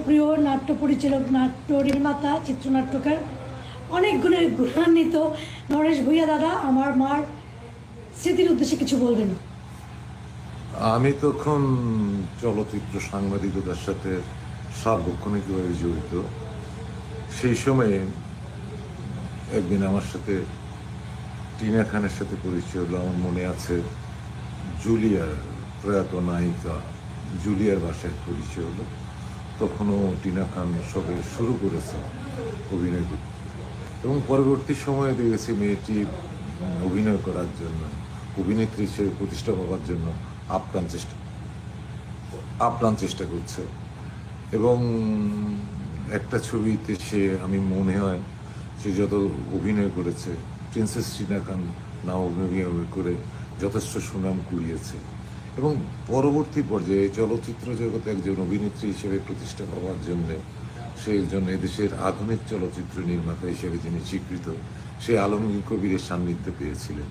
প্রিয় নাট্য পরিচালক, নাট্য নির্মাতা, চিত্রনাট্যকার, অনেক গুণের গুণান্বিত নরেশ ভূঁইয়া দাদা আমার মার স্মৃতির উদ্দেশ্যে কিছু বলবেন? আমি তখন চলচ্চিত্র সাংবাদিকতার সাথে সার্বক্ষণিকভাবে জড়িত। সেই সময়ে একদিন আমার সাথে টিনা খানের সাথে পরিচয় হলো। আমার মনে আছে জুলিয়ার, প্রয়াত নায়িকা জুলিয়ার বাসায় পরিচয় হলো। তখনও টিনা খান সবে শুরু করেছে অভিনয় করতে, এবং পরবর্তী সময়ে দেখেছি মেয়েটি অভিনয় করার জন্য, অভিনেত্রী হিসেবে প্রতিষ্ঠা পাওয়ার জন্য আপ্রাণ চেষ্টা করছে। এবং একটা ছবিতে সে, আমি মনে হয় সে যত অভিনয় করেছে, প্রিন্সেস টিনা খান নাম অভিনয় করে যথেষ্ট সুনাম কুড়িয়েছে। এবং পরবর্তী পর্যায়ে চলচ্চিত্র জগতে একজন অভিনেত্রী হিসেবে প্রতিষ্ঠা পাওয়ার জন্যে, সে একজন এদেশের আধুনিক চলচ্চিত্র নির্মাতা হিসেবে যিনি স্বীকৃত, সে আলমগীর কবিরের সান্নিধ্য পেয়েছিলেন।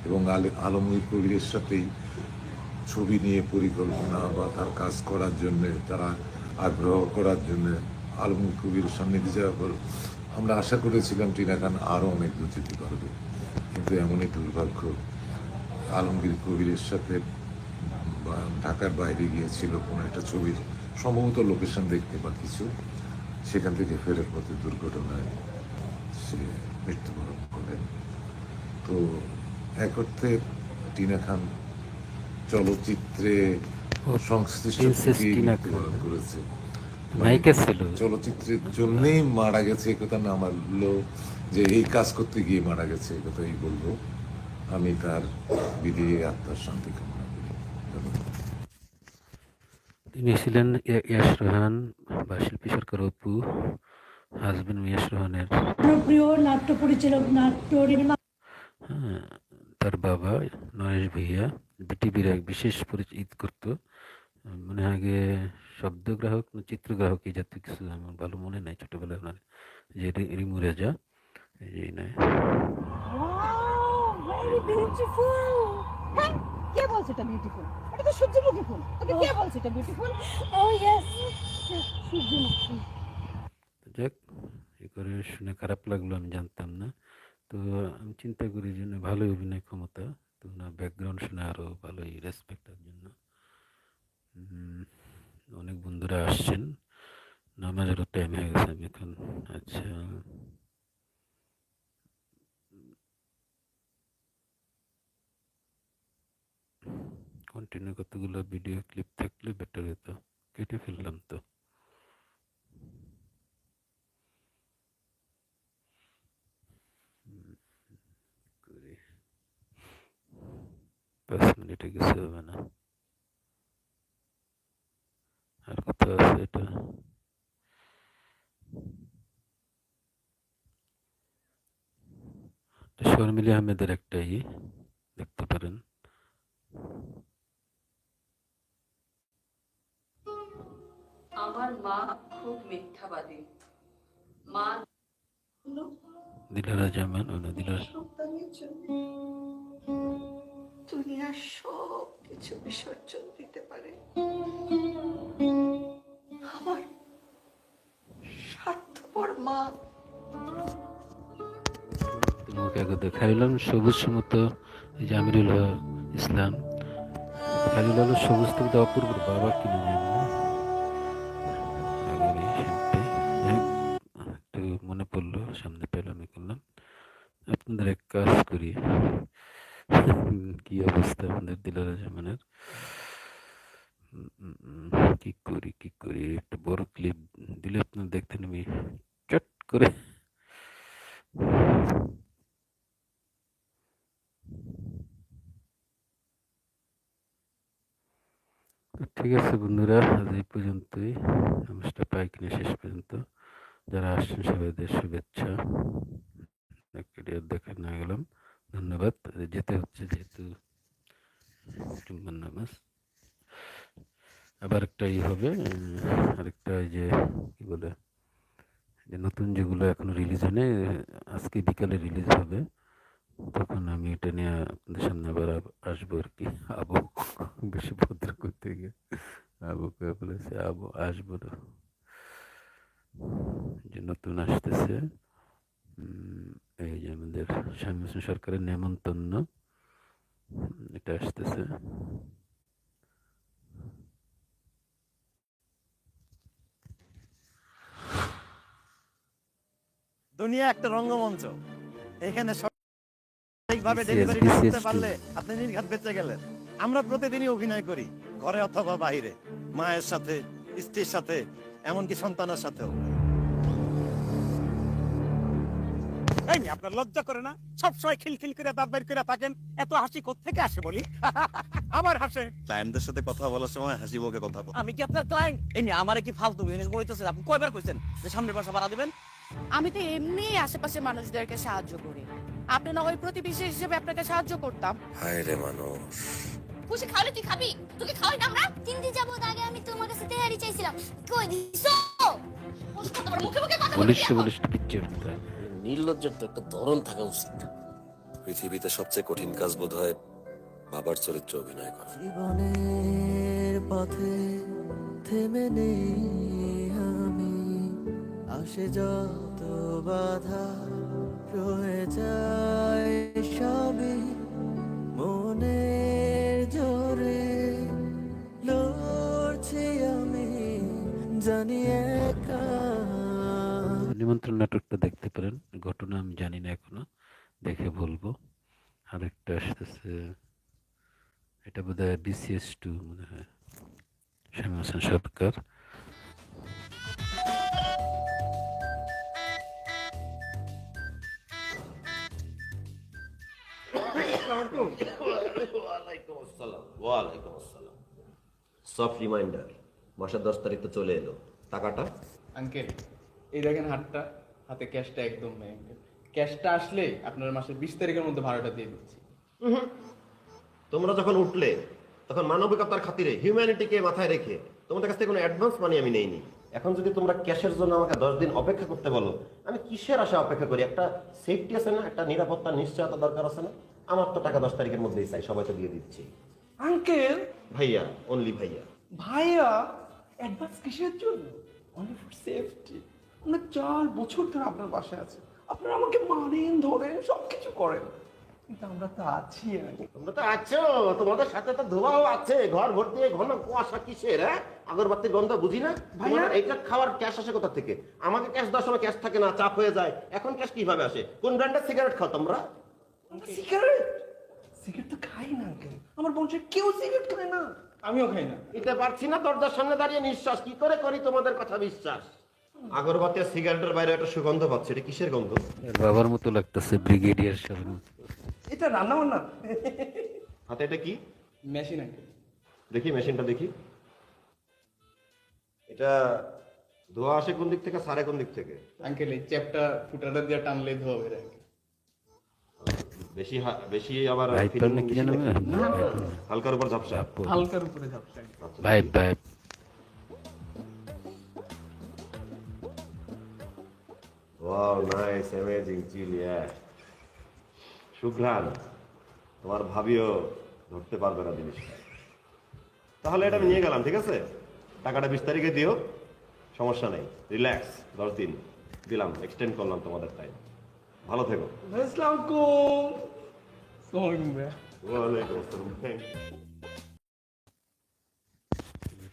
এবং আলমগীর কবিরের সাথেই ছবি নিয়ে পরিকল্পনা বা তার কাজ করার জন্য, তারা আগ্রহ করার জন্য আলমগীর কবিরের সান্নিধ্যে যাওয়ার পর আমরা আশা করেছিলাম টিনা খান আরও অনেক দূর যেতে পারবে। কিন্তু এমনই দুর্ভাগ্য, আলমগীর কবিরের সাথে ঢাকার বাইরে গিয়েছিল কোনো একটা ছবির সম্ভবত লোকেশন দেখতে বা কিছু, সেখান থেকে ফেরার পথে দুর্ঘটনায় সে মৃত্যুবরণ করেন। তো এক অর্থে টিনা খান চলচ্চিত্রে ও সংশ্লিষ্ট প্রিন্সেস থেকেই টিনা খান মৃত্যুবরণ করেছে। মানে নায়িকা ছিল। চলচ্চিত্রের জন্যেই মারা গেছে এ কথা না মানলেও, যে এই কাজ করতে গিয়ে মারা গেছে এ কথাই বলবো। আমি তার বিধি আত্মার শান্তি কামনা করি। ধন্যবাদ। তিনি ছিলেন ইয়াশ রোহান বা শিল্পী সরকার অপু, হাজবেন্ড ইয়াশ রোহানের। প্রিয় নাট্য পরিচালক, নাট্য নির্মাতা। হ্যাঁ, তার বাবা নরেশ ভূঁইয়া বিটিভির এক বিশেষ পরিচিত করত, মানে আগে শব্দগ্রাহক না চিত্রগ্রাহক এই জাতীয় কিছু, আমার ভালো মনে নাই ছোটবেলায়। ওনার যে রিমু রেজা, এই যে নয়। কে বলছে এটা বিউটিফুল? এটা তো সূর্যমুখী ফুল। ওকে কে বলছে এটা বিউটিফুল? ও ইয়েস, সূর্যমুখী। যাক, এ করে শুনে খারাপ লাগলো, আমি জানতাম না। তো আমি চিন্তা করি যে না, ভালোই অভিনয় ক্ষমতা, তো না ব্যাকগ্রাউন্ড শুনে আরও ভালোই রেসপেক্টের জন্য। অনেক বন্ধুরা আসছেন, নামাজেরও টাইম হয়ে গেছে, আমি এখন আচ্ছা কন্টিনিউ কতগুলো ভিডিও ক্লিপ থাকলে বেটার হতো, কেটে ফেললাম তো। করি 5 মিনিটে কিছু হবে না, আর কত আছে এটা। শর্মিলী আহমেদের একটাই দেখতে পারেন। আমার মা খুব মিথ্যাবাদী। মা দিলারা জামান, ও না দিলার সন্তানের জন্য দুনিয়ার সব কিছু বিসর্জন দিতে পারে। আমার স্বার্থপর মা। তোমাকে আগে দেখাইলাম সবুজ মতো, এই যে আমিরুল ইসলাম, খালিল হলো সবুজ থেকে অপূর্ব বাবা কিনে নেন না আগের এই শিল্পী। একটু মনে পড়লো, সামনে পেলাম, করলাম। আপনাদের এক কাজ করি, কি অবস্থা আপনাদের দিলারা জামানের, কি করি একটা বড় ক্লিপ দিলে আপনার দেখতেন, আমি চট করে। ঠিক আছে বন্ধুরা, আজ এই পর্যন্তই, অনুষ্ঠানটা পাই কিনা শেষ পর্যন্ত। যারা আসছেন সবাইদের শুভেচ্ছা। দেখা না গেলাম, ধন্যবাদ। যেতে হচ্ছে যেহেতু জুম্মার নামাজ। আবার একটা হবে, আরেকটা যে কি বলে, যে নতুন যেগুলো এখনো রিলিজ হয়নি, আজকে বিকালে রিলিজ হবে, তখন আমি এটা নিয়ে আপনাদের সামনে আবার আসবো আর কি। আবু বেশি ভদ্র করতে গিয়ে আবুকে বলেছে, আবু আসবো না। হোসেন সরকারের নেমন্তন্ন, এটা আসতেছে। দুনিয়া একটা রঙ্গমঞ্চ, এখানে সঠিকভাবে BCS ডেলিভারি না করতে 2 পারলে আপনি নির্ঘাত বেঁচে গেলেন। আমরা প্রতিদিনই অভিনয় করি, ঘরে অথবা বাইরে, মায়ের সাথে, স্ত্রীর সাথে, এমনকি সন্তানের সাথেও। এই মেয়ে, আপনার লজ্জা করে না? সবসময় খিলখিল করে দাঁত বের করে থাকেন, এত হাসি কোত্থেকে আসে বলি? আবার হাসে। ক্লায়েন্টদের সাথে কথা বলার সময় হাসি মুখে কথা বল। আমি কি আপনার ক্লায়েন্ট? এই নিয়ে আমারে কি ফালতু বিজনেস বলতেছেন? আপনি কয়বার কইছেন যে সামনের মাসে ভাড়া দিবেন? আমি তো এমনি আশেপাশে মানুষদেরকে সাহায্য করি, আপনি না ওই প্রতিবেশী হিসেবে আপনাকে সাহায্য করতাম। হায় রে মানুষ। খুশি খাওয়ালে তুই খাবি, তোকে খাওয়াই না আমরা 3 দিন যাবত আগে আমি তোমার কাছে তেহারি চাইছিলাম, কই দিছো? কত বড় মুখে মুখে কথা বলছিস? বলিষ্ঠ পিকচার। নির্লজ্জের তো একটা ধরন থাকা উচিত। পৃথিবীতে সবচেয়ে কঠিন কাজ বোধ হয় বাবার চরিত্র অভিনয় করা। জীবনের পথে থেমে নেই আমি, আসে যত বাধা রয়ে যায় সবই মনের জোরে লড়ছি আমি জানি একা। নিমন্ত্রণ নাটকটা দেখতে পারেন, ঘটনা আমি জানি না এখনো, দেখে বলবো। আরেকটা আসতেছে, এটা বোধহয় BCS 2 মনে হয়, শামীম হোসেন সরকার। ওয়ালাইকুম আসসালাম। সফট রিমাইন্ডার, মাসের 10 তারিখ তো চলে এলো, টাকাটা? আঙ্কেল এই দেখেন হাতটা, হাতে ক্যাশটা একদম নেই আঙ্কেল। ক্যাশটা আসলে আপনার মাসের 20 তারিখের মধ্যে ভাড়াটা দিয়ে দিচ্ছি। তোমরা যখন উঠলে তখন মানবিকতার খাতিরে, হিউম্যানিটিকে মাথায় রেখে তোমাদের কাছ থেকে কোনো অ্যাডভান্স মানি আমি নেইনি। এখন যদি তোমরা ক্যাশের জন্য আমাকে 10 দিন অপেক্ষা করতে বলো, আমি কিসের আশা অপেক্ষা করি? একটা সেফটি আছে না, একটা নিরাপত্তা নিশ্চয়তা দরকার আছে না? আমার তো টাকা 10 তারিখের মধ্যেই চাই, সবাই তো দিয়ে দিচ্ছি। আঙ্কেল ভাইয়া, অনলি ভাইয়া। ভাইয়া অ্যাডভান্স কিসের জন্য? Only for safety. আমরা 4 বছর ধরে আপনার বাসায় আছে, আপনারা আমাকে মারেন, ধরেন, সবকিছু করেন, কিন্তু আমরা তো আছি আগে। তোমরা তো আছো, তোমাদের সাথে তো ধোঁয়াও আছে, ঘর ভর্তি ঘন কুয়াশা কিসের? হ্যাঁ, আগরবাতির গন্ধ বুঝি না? ভাইয়া, এইটা খাওয়ার ক্যাশ আসে কোথা থেকে? আমাকে ক্যাশ দেওয়ার সময় ক্যাশ থাকে না, চাপ হয়ে যায়। এখন ক্যাশ কিভাবে আসে? কোন ব্র্যান্ডের সিগারেট খাও তোমরা? সিগারেট? সিগারেট তো খাই না আঙ্কেল, আমার বংশের কেউ সিগারেট খায় না, আমিও খাই না। নিতে পারছি না দরজার সামনে দাঁড়িয়ে নিঃশ্বাস, কি করে করি তোমাদের কথা বিশ্বাস? আগরবাতি আর সিগারেটের বাইরে একটা সুগন্ধ পাচ্ছে, এটা কিসের গন্ধ? এর বাবার মতো লাগতেছে, ব্রিগেডিয়ার সাহেবের মতো। এটা রান্না বান্না। হাতে এটা কি? Machine uncle. দেখি মেশিনটা দেখি। এটা ধোয়া আসে কোন দিক থেকে, সারে কোন দিক থেকে? আঙ্কেল এই চ্যাপটা ফুটাটা দিয়ে টানলে ধোয়া বের হয়। বেশি বেশি আবার ভাইপার নাকি জানো? হালকার উপর ঝাপসা। হালকার উপরে ঝাপসা। ভাই ভাই ওয়াও, নাইস, অ্যামেজিং, চিল, ইয়া। সুঘ্রাণ, তোমার ভাবিও ধরতে পারবে না জিনিসটা। তাহলে এটা আমি নিয়ে গেলাম, ঠিক আছে? টাকাটা 20 তারিখে দিও, সমস্যা নেই, রিল্যাক্স। 10 দিন দিলাম, এক্সটেন্ড করলাম তোমাদের টাইম। ভালো থেকো। আসসালামু আলাইকুম। ওয়ালাইকুম আসসালাম।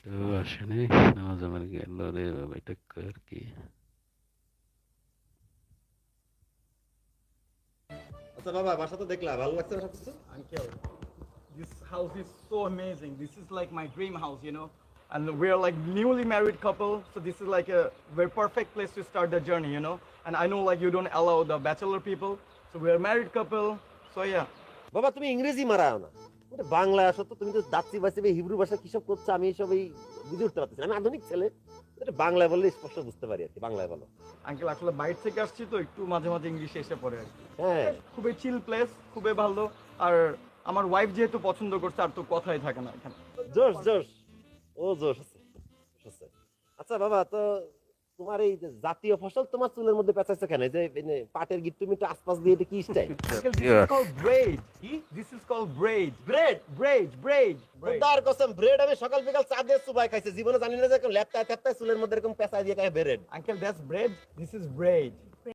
তো আসেনি, নামাজ আমার গেল রে বাবা, এটা কর কি? আচ্ছা বাবা, বাসা তো দেখলা, ভালো লাগছে না সবকিছু? Uncle, this house is so amazing. This is like my dream house, you know. And we are like newly married couple, so this is like a very perfect place to start the journey, you know. And I know like you don't allow the bachelor people, so we are married couple. So yeah. বাবা তুমি ইংরেজি মারাও না, তুমি বাংলায় আসো তো। তুমি তো দাচ্ছি বাসি হিব্রু ভাষা কিসব করছো, আমি এসব এই বুঝে উঠতে পারতেছি না। আমি আধুনিক ছেলে, বাংলায় বললে স্পষ্ট বুঝতে পারি আর কি। বাংলায় বলো। আঙ্কেল আসলে বাইরে থেকে আসছি তো একটু মাঝে মাঝে ইংলিশে এসে পড়ে আর কি। হ্যাঁ, খুবই চিল প্লেস, খুবই ভালো। আর আমার ওয়াইফ যেহেতু পছন্দ করছে, আর তো কথাই থাকে না এখানে। জোশ জোশ, ও জোশ আছে, জোশ আছে। আচ্ছা বাবা, তো তোমার এই যে জাতীয় ফসল তোমার চুলের মধ্যে পেঁচাইছে কেন? এই যে পাটের গিট্টু মিট্টু আশপাশ দিয়ে এটা কি style? Uncle, this is called braid. This is called braid. Bread? Braid. তার কসম, ব্রেড আমি সকাল বিকাল চা দিয়ে চুবাই খাইছি, জীবনে জানি না যে ল্যাপটায় ট্যাপটায় চুলের মধ্যে এরকম পেঁচাই দিয়ে খায় bread. Uncle, that's braid. This is braid.